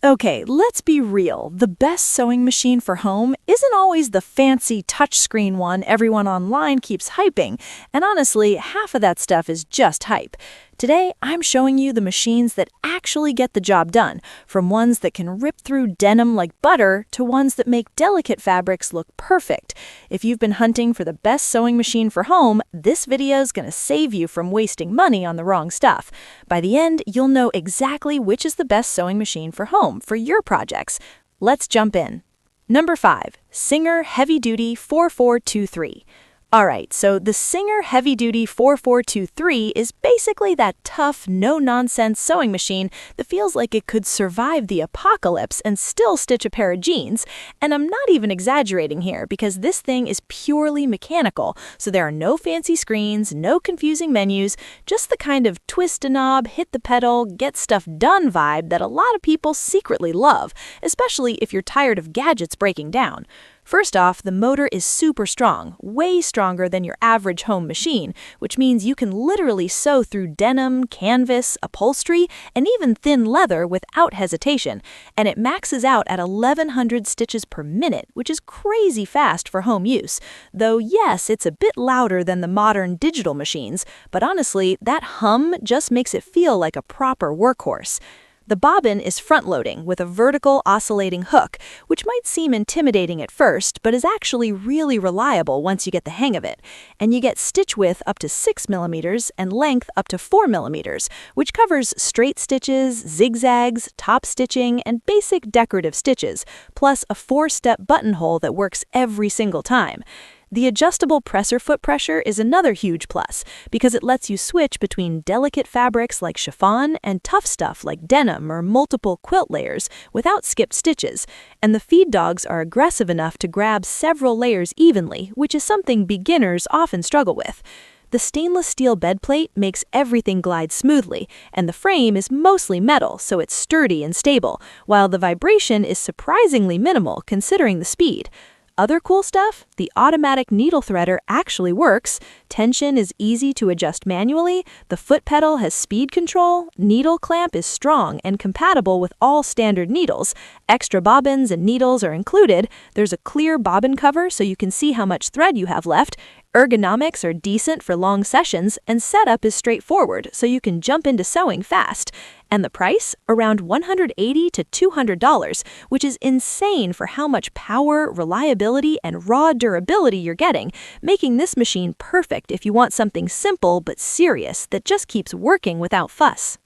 Okay, let's be real. The best sewing machine for home isn't always the fancy touchscreen one everyone online keeps hyping, and honestly, half of that stuff is just hype. Today, I'm showing you the machines that actually get the job done, from ones that can rip through denim like butter to ones that make delicate fabrics look perfect. If you've been hunting for the best sewing machine for home, this video is going to save you from wasting money on the wrong stuff. By the end, you'll know exactly which is the best sewing machine for home for your projects. Let's jump in. Number 5. Singer Heavy Duty 4423. Alright, so the Singer Heavy Duty 4423 is basically that tough, no-nonsense sewing machine that feels like it could survive the apocalypse and still stitch a pair of jeans. And I'm not even exaggerating here, because this thing is purely mechanical, so there are no fancy screens, no confusing menus, just the kind of twist a knob, hit the pedal, get stuff done vibe that a lot of people secretly love, especially if you're tired of gadgets breaking down. First off, the motor is super strong, way stronger than your average home machine, which means you can literally sew through denim, canvas, upholstery, and even thin leather without hesitation, and it maxes out at 1,100 stitches per minute, which is crazy fast for home use. Though yes, it's a bit louder than the modern digital machines, but honestly, that hum just makes it feel like a proper workhorse. The bobbin is front-loading with a vertical oscillating hook, which might seem intimidating at first, but is actually really reliable once you get the hang of it. And you get stitch width up to 6 mm and length up to 4 mm, which covers straight stitches, zigzags, top stitching, and basic decorative stitches, plus a 4-step buttonhole that works every single time. The adjustable presser foot pressure is another huge plus, because it lets you switch between delicate fabrics like chiffon and tough stuff like denim or multiple quilt layers without skipped stitches, and the feed dogs are aggressive enough to grab several layers evenly, which is something beginners often struggle with. The stainless steel bed plate makes everything glide smoothly, and the frame is mostly metal, so it's sturdy and stable, while the vibration is surprisingly minimal considering the speed. Other cool stuff? The automatic needle threader actually works, tension is easy to adjust manually, the foot pedal has speed control, needle clamp is strong and compatible with all standard needles, extra bobbins and needles are included, there's a clear bobbin cover so you can see how much thread you have left, ergonomics are decent for long sessions, and setup is straightforward so you can jump into sewing fast. And the price? Around $180 to $200, which is insane for how much power, reliability, and raw durability you're getting, making this machine perfect if you want something simple but serious that just keeps working without fuss.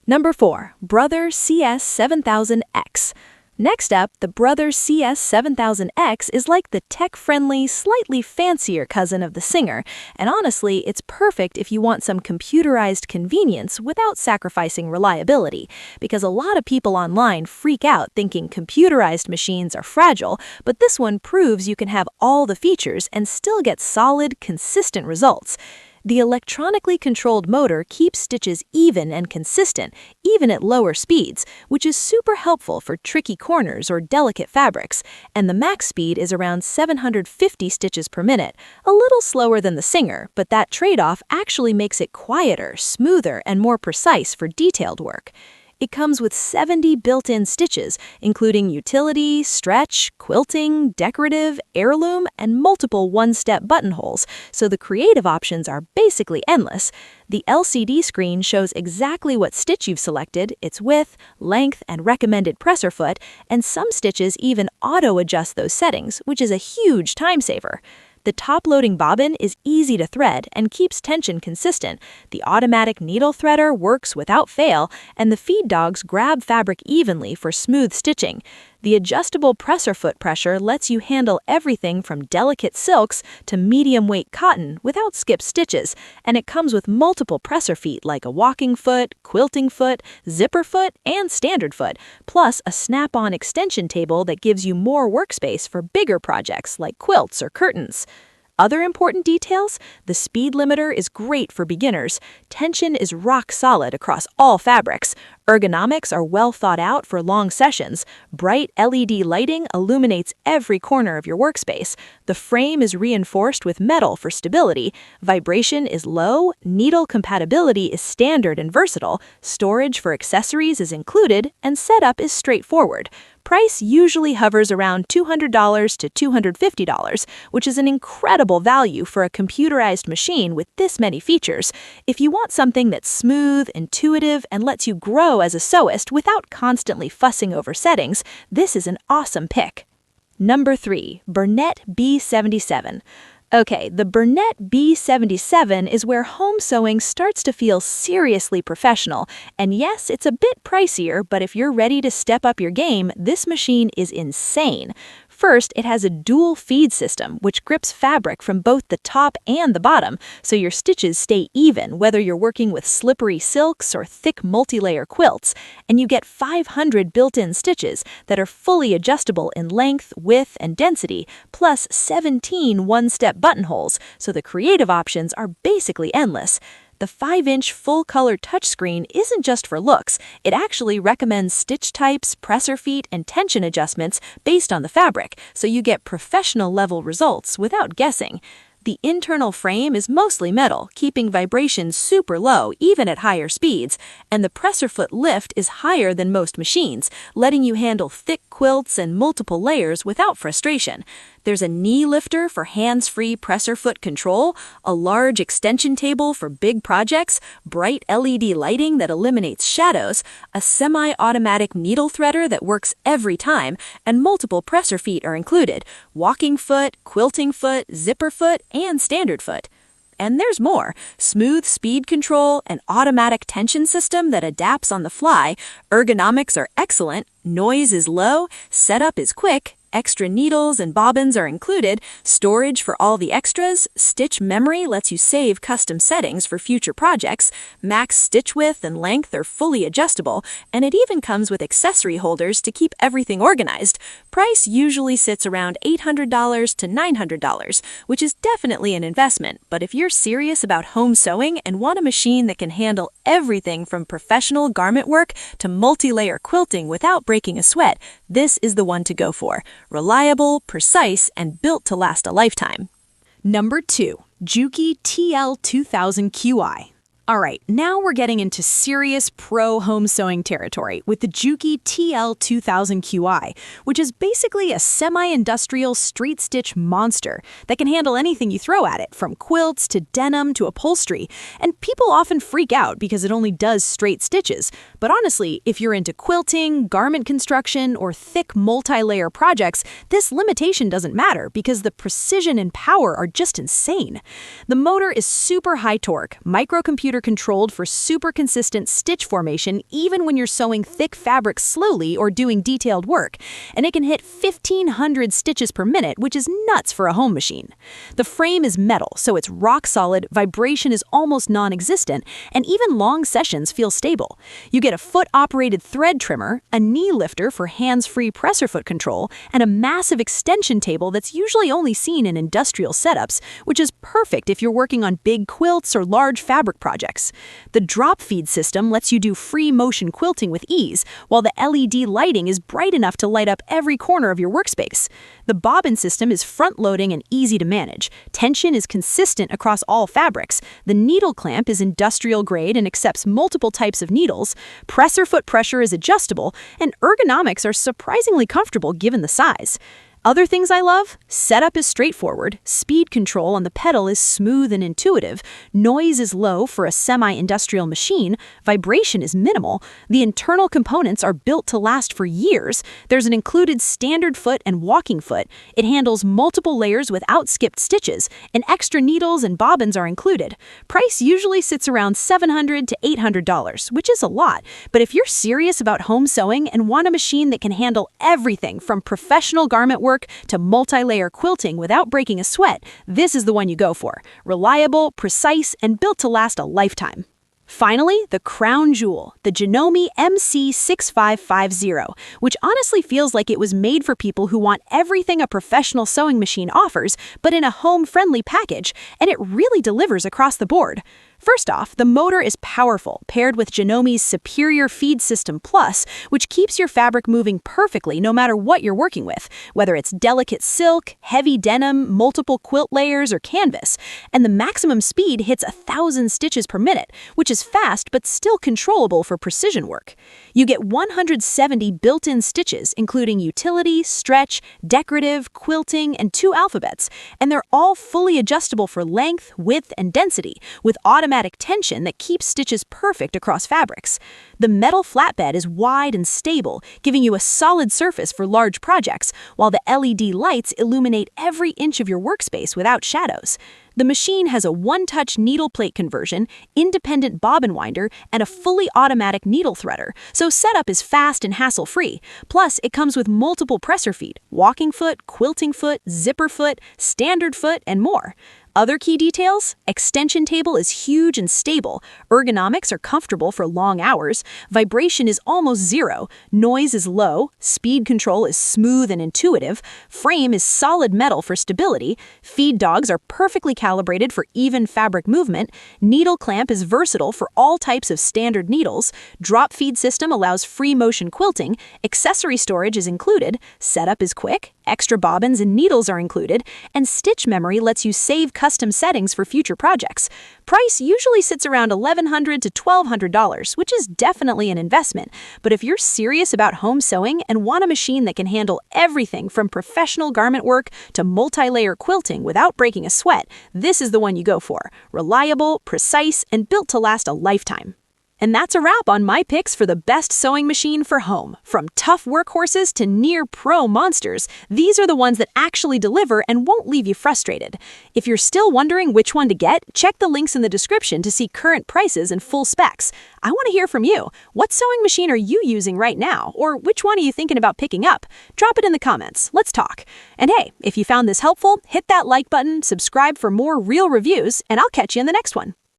Number 4. Brother CS7000X. Next up, the Brother CS7000X is like the tech-friendly, slightly fancier cousin of the Singer, and honestly, it's perfect if you want some computerized convenience without sacrificing reliability, because a lot of people online freak out thinking computerized machines are fragile, but this one proves you can have all the features and still get solid, consistent results. The electronically controlled motor keeps stitches even and consistent, even at lower speeds, which is super helpful for tricky corners or delicate fabrics, and the max speed is around 750 stitches per minute, a little slower than the Singer, but that trade-off actually makes it quieter, smoother, and more precise for detailed work. It comes with 70 built-in stitches, including utility, stretch, quilting, decorative, heirloom, and multiple one-step buttonholes, so the creative options are basically endless. The LCD screen shows exactly what stitch you've selected, its width, length, and recommended presser foot, and some stitches even auto-adjust those settings, which is a huge time saver. The top-loading bobbin is easy to thread and keeps tension consistent, the automatic needle threader works without fail, and the feed dogs grab fabric evenly for smooth stitching. The adjustable presser foot pressure lets you handle everything from delicate silks to medium-weight cotton without skip stitches, and it comes with multiple presser feet like a walking foot, quilting foot, zipper foot, and standard foot, plus a snap-on extension table that gives you more workspace for bigger projects like quilts or curtains. Other important details? The speed limiter is great for beginners. Tension is rock solid across all fabrics. Ergonomics are well thought out for long sessions. Bright LED lighting illuminates every corner of your workspace. The frame is reinforced with metal for stability. Vibration is low. Needle compatibility is standard and versatile. Storage for accessories is included, and setup is straightforward. Price usually hovers around $200 to $250, which is an incredible value for a computerized machine with this many features. If you want something that's smooth, intuitive, and lets you grow as a sewist without constantly fussing over settings, this is an awesome pick. Number 3. Bernette B77. Okay, the Bernette B77 is where home sewing starts to feel seriously professional. And yes, it's a bit pricier, but if you're ready to step up your game, this machine is insane. First, it has a dual feed system, which grips fabric from both the top and the bottom, so your stitches stay even whether you're working with slippery silks or thick multi-layer quilts. And you get 500 built-in stitches that are fully adjustable in length, width, and density, plus 17 one-step buttonholes, so the creative options are basically endless. The 5-inch full-color touchscreen isn't just for looks. It actually recommends stitch types, presser feet, and tension adjustments based on the fabric, so you get professional-level results without guessing. The internal frame is mostly metal, keeping vibration super low even at higher speeds, and the presser foot lift is higher than most machines, letting you handle thick quilts and multiple layers without frustration. There's a knee lifter for hands-free presser foot control, a large extension table for big projects, bright LED lighting that eliminates shadows, a semi-automatic needle threader that works every time, and multiple presser feet are included: walking foot, quilting foot, zipper foot, and standard foot. And there's more: smooth speed control, an automatic tension system that adapts on the fly, ergonomics are excellent, noise is low, setup is quick, extra needles and bobbins are included, storage for all the extras, stitch memory lets you save custom settings for future projects, max stitch width and length are fully adjustable, and it even comes with accessory holders to keep everything organized. Price usually sits around $800 to $900, which is definitely an investment, but if you're serious about home sewing and want a machine that can handle everything from professional garment work to multi-layer quilting without breaking a sweat, this is the one to go for. Reliable, precise, and built to last a lifetime. Number 2. JUKI TL2000Qi. Alright, now we're getting into serious pro home sewing territory with the JUKI TL2000Qi, which is basically a semi-industrial street stitch monster that can handle anything you throw at it, from quilts to denim to upholstery. And people often freak out because it only does straight stitches. But honestly, if you're into quilting, garment construction, or thick multi-layer projects, this limitation doesn't matter because the precision and power are just insane. The motor is super high torque, microcomputer controlled for super consistent stitch formation even when you're sewing thick fabric slowly or doing detailed work, and it can hit 1,500 stitches per minute, which is nuts for a home machine. The frame is metal, so it's rock solid, vibration is almost non-existent, and even long sessions feel stable. You get a foot-operated thread trimmer, a knee lifter for hands-free presser foot control, and a massive extension table that's usually only seen in industrial setups, which is perfect if you're working on big quilts or large fabric projects. The drop feed system lets you do free motion quilting with ease, while the LED lighting is bright enough to light up every corner of your workspace. The bobbin system is front-loading and easy to manage. Tension is consistent across all fabrics. The needle clamp is industrial grade and accepts multiple types of needles. Presser foot pressure is adjustable, and ergonomics are surprisingly comfortable given the size. Other things I love? Setup is straightforward, speed control on the pedal is smooth and intuitive, noise is low for a semi-industrial machine, vibration is minimal, the internal components are built to last for years, there's an included standard foot and walking foot, it handles multiple layers without skipped stitches, and extra needles and bobbins are included. Price usually sits around $700 to $800, which is a lot, but if you're serious about home sewing and want a machine that can handle everything from professional garment work to multi-layer quilting without breaking a sweat, this is the one you go for. Reliable, precise, and built to last a lifetime. Finally, the crown jewel, the Janome MC6550, which honestly feels like it was made for people who want everything a professional sewing machine offers, but in a home-friendly package, and it really delivers across the board. First off, the motor is powerful, paired with Janome's superior feed system plus, which keeps your fabric moving perfectly no matter what you're working with, whether it's delicate silk, heavy denim, multiple quilt layers, or canvas. And the maximum speed hits 1,000 stitches per minute, which is fast but still controllable for precision work. You get 170 built-in stitches, including utility, stretch, decorative, quilting, and 2 alphabets, and they're all fully adjustable for length, width, and density, with automatic tension that keeps stitches perfect across fabrics. The metal flatbed is wide and stable, giving you a solid surface for large projects, while the LED lights illuminate every inch of your workspace without shadows. The machine has a one-touch needle plate conversion, independent bobbin winder, and a fully automatic needle threader, so setup is fast and hassle-free. Plus, it comes with multiple presser feet, walking foot, quilting foot, zipper foot, standard foot, and more. Other key details: extension table is huge and stable, ergonomics are comfortable for long hours, vibration is almost zero, noise is low, speed control is smooth and intuitive, frame is solid metal for stability, feed dogs are perfectly calibrated for even fabric movement, needle clamp is versatile for all types of standard needles, drop feed system allows free motion quilting, accessory storage is included, setup is quick, extra bobbins and needles are included, and stitch memory lets you save custom settings for future projects. Price usually sits around $1,100 to $1,200, which is definitely an investment. But if you're serious about home sewing and want a machine that can handle everything from professional garment work to multi-layer quilting without breaking a sweat, this is the one you go for. Reliable, precise, and built to last a lifetime. And that's a wrap on my picks for the best sewing machine for home. From tough workhorses to near-pro monsters, these are the ones that actually deliver and won't leave you frustrated. If you're still wondering which one to get, check the links in the description to see current prices and full specs. I want to hear from you. What sewing machine are you using right now? Or which one are you thinking about picking up? Drop it in the comments. Let's talk. And hey, if you found this helpful, hit that like button, subscribe for more real reviews, and I'll catch you in the next one.